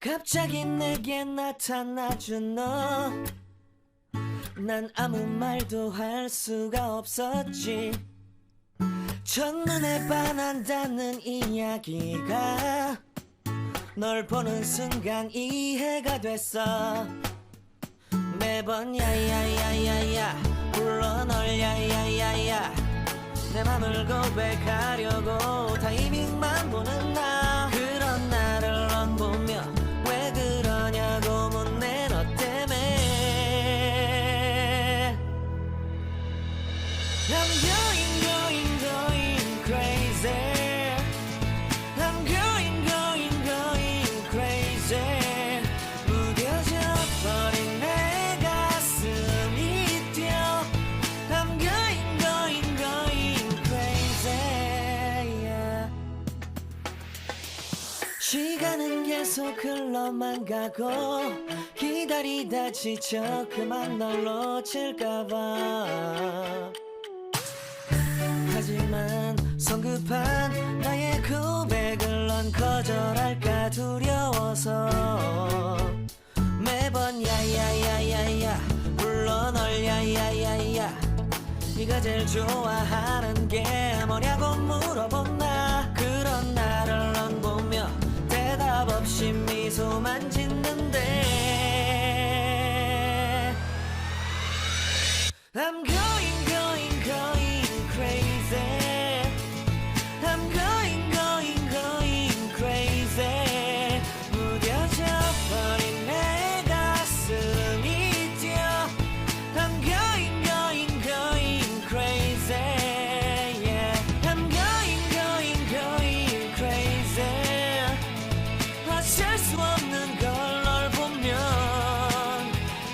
갑자기 내게 나타나준 너, 난 아무 말도 할 수가 없었지. 첫눈에 반한다는 이야기가 널 보는 순간 이해가 됐어. 매번 야야야야야 불러 널 야야야야, 내 맘을 고백하려고 타이밍만 보는 나. 그런 나를 넌 보며 왜 그러냐고 묻네. 너 때문에 I'm going crazy. I'm going crazy. 무뎌져 버린 내 가슴이 뛰어. I'm going crazy, yeah. 시간은 계속 흘러만 가고 기다리다 지쳐 그만 널 놓칠까봐. 하지만 성급한 나의 고백을 넌 거절할까 두려워서 매번 야야야야야 불러 널 야야야야. 네가 제일 좋아하는 게 뭐냐고 물어본 나. 그런 나를 넌 보며 대답 없이 미소만 짓는데 I'm going crazy. I'm going crazy. 무뎌져 버린 내 가슴이 뛰어. I'm going crazy, yeah. I'm going crazy. 어쩔 수 없는 걸 널 보면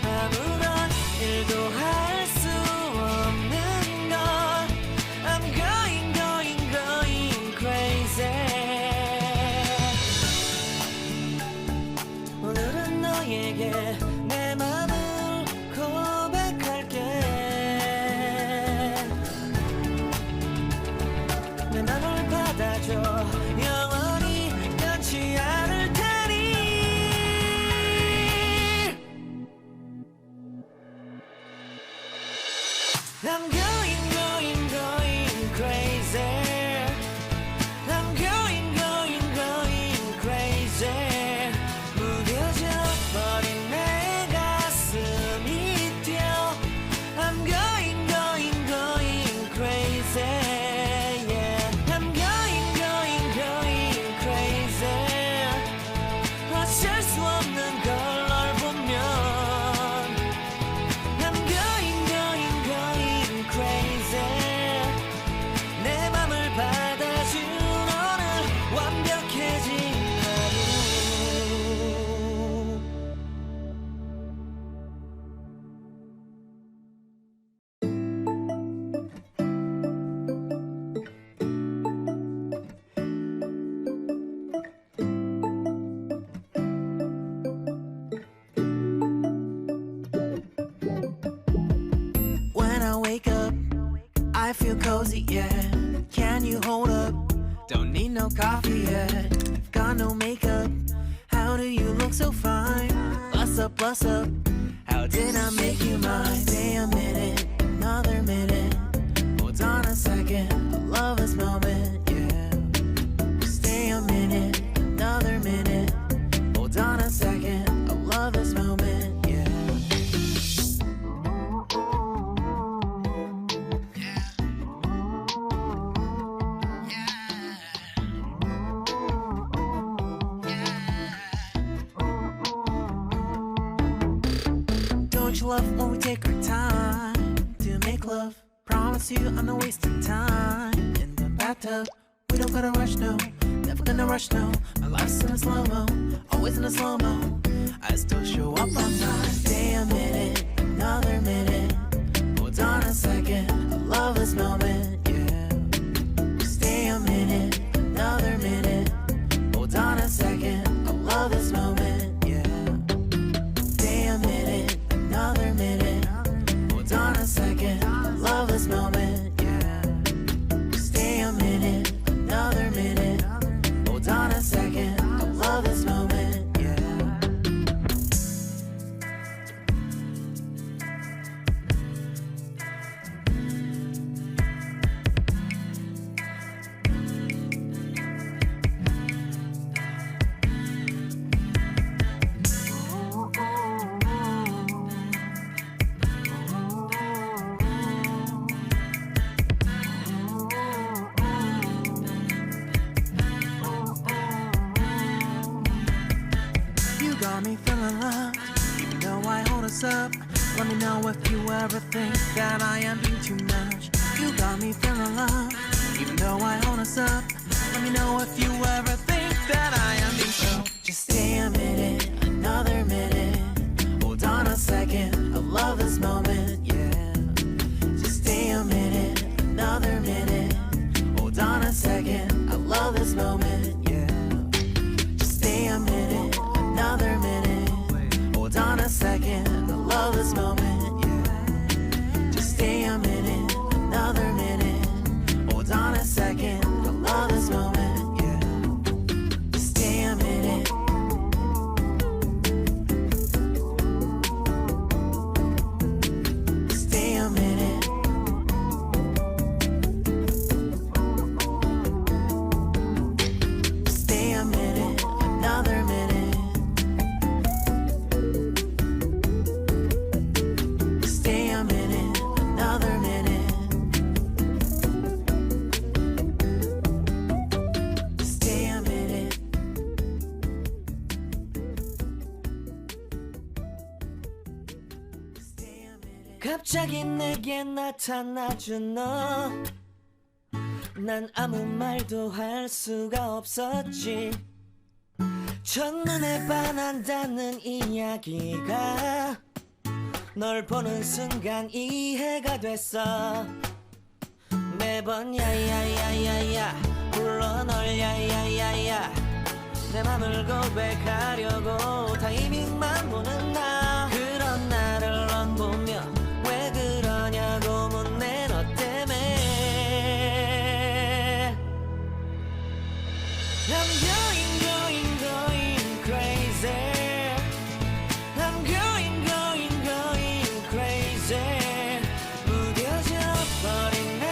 아무런 일도 할 수 없는 걸. I'm going crazy. 오늘은 너에게 내 맘을 고백할게. 내 맘을 받아줘. 영원히 변치 않을 테니. I'm going crazy. I'm going crazy. 무뎌져 버린 내 가슴이 뛰어. I'm going crazy, yeah. I'm going crazy. 어쩔 수 없는 걸 널 보면 I'm going crazy. 내 맘을 받아준 오늘 완벽해진 하루. When I wake up, I feel cozy, yeah. Can you hold up? Don't need no coffee yet. Got no makeup. How do you look so fine? Bust up, bust up. How did I make you mine? Stay a minute, another minute. Hold on a second, I love this moment, yeah. Stay a minute, another minute. Hold on a second, I love this moment, yeah. Don't you love when we take our time to make love? Promise you I'm not wasting time in the bathtub. We don't gotta rush, no. Never gonna rush, no. My life's in a slow-mo, always in a slow-mo. I still show up on time. Stay a minute, another minute. Hold on a second, I love this moment, yeah. Stay a minute, another minute. Hold on a second, I love this moment, yeah. Stay a minute, another minute. Hold on a second, I love this moment, yeah. Stay a minute, another minute. Hold on a second, I love this moment, yeah. got me feeling loved, even though I hold us up. Let me know if you ever think that I am being too much. You got me feeling loved, even though I hold us up. Let me know if you ever think that I am being so. Just stay a minute, another minute. Hold on a second, I love this moment, yeah. Just stay a minute, another minute. Hold on a second, I love this moment, yeah. Just stay a minute, another minute. Hold on a second, I love this moment, yeah. Just stay a minute, another minute. Hold on a second, I love this moment, yeah. Just stay a minute. Stay a minute. Stay a minute, another minute. Stay a minute, another minute. Stay a minute. Stay a minute. 갑자기 내게 나타나준 너, 난 아무 말도 할 수가 없었지. 첫눈에 반한다는 이야기가 널 보는 순간 이해가 됐어. 매번 야야야야야 불러 널 야야야야. 내 맘을 고백하려고 타이밍만 보는 나. 그런 나를 넌 보며 왜 그러냐고 묻네 너 때문에. I'm going going going crazy. I'm going going going crazy. 무뎌져 버린 내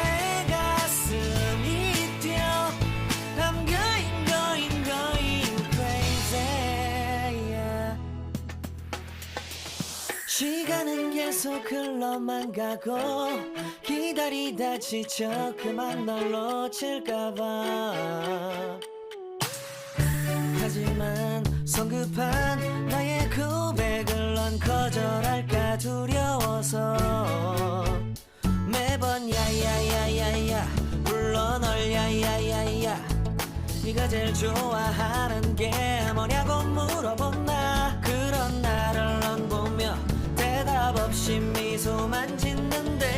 가슴이 뛰어. I'm going going going crazy, yeah. 시간은 계속 흘러만 가고 기다리다 지쳐 그만 널 놓칠까봐. 하지만 성급한 나의 고백을 넌 거절할까 두려워서 매번 야야야야야 불러 널 야야야야. 네가 제일 좋아하는 게 뭐냐고 물어본 나. 그런 나를 넌 보며 대답 없이 미소만 짓는데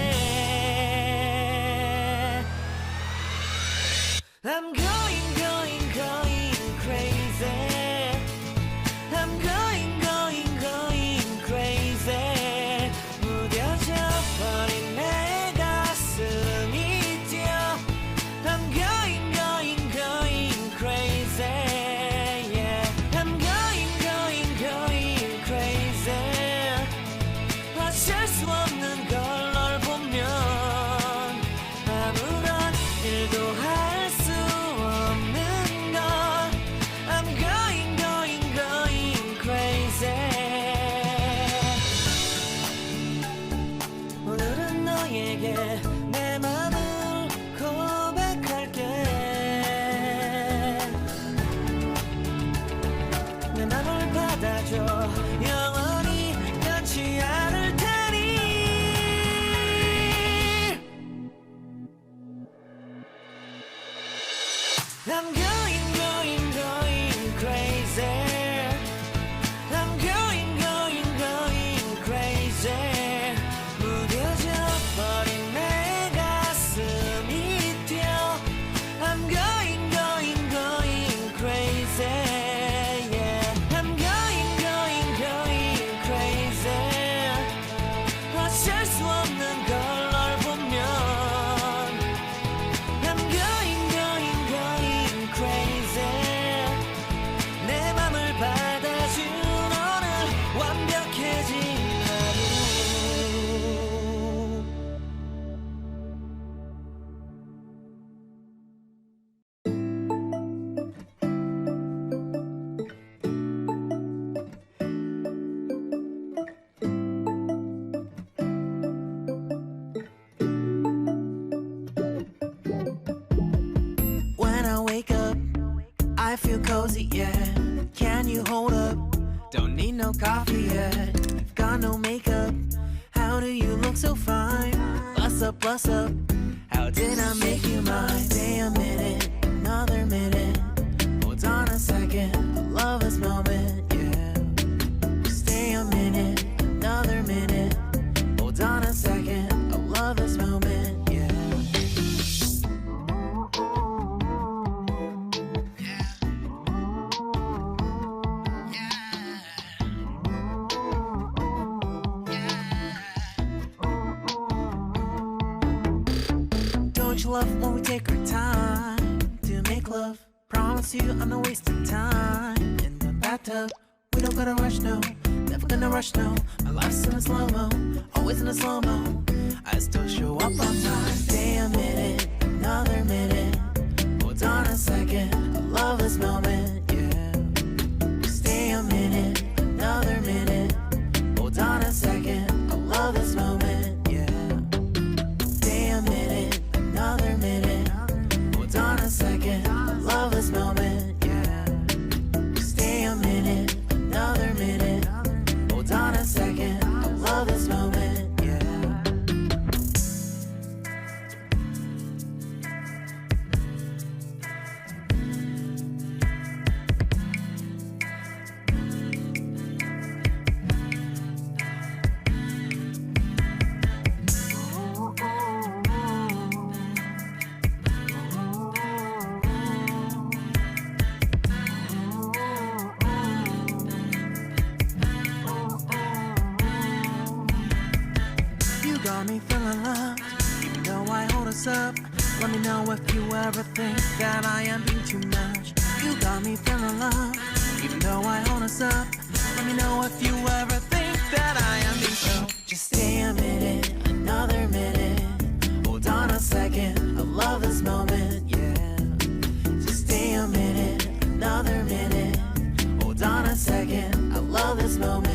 I'm going going going crazy. I'm going going going crazy. 무뎌져 버린 내 가슴이 뛰어. I'm going going going crazy, yeah. I'm going going going crazy. 어쩔 수 없는 걸 널 보면 아무런 일도 할 수 no coffee yet. You've got no makeup. How do you look so fine? Bust up, bust up. How did I make you mine? Stay a minute, another minute. Hold on a second, I love this moment, yeah. Stay a minute, another minute. Hold on a second, I love this moment, yeah. Don't you love when we take our time to make love? Promise you I'm not wasting time in the bathtub. We don't gotta rush, no, never gonna rush, no. My life's in a slow-mo, always in a slow-mo. I still show up on time. Stay a minute, another minute. Hold on a second, I love this moment, yeah. Stay a minute, another minute. Hold on a second, I love this moment, yeah. Stay a minute, another minute. Hold on a second, I love this moment, yeah. Stay a minute, another minute. Hold on a second, I love this moment, yeah. You got me feeling loved, even though I hold us up. Let me know if you ever think that I am being too much. You got me feeling loved, even though I hold us up. Let me know if you ever think that I am being so. Just stay a minute, another minute. Hold on a second, I love this moment, yeah. Just stay a minute, another minute. Hold on a second, I love this moment.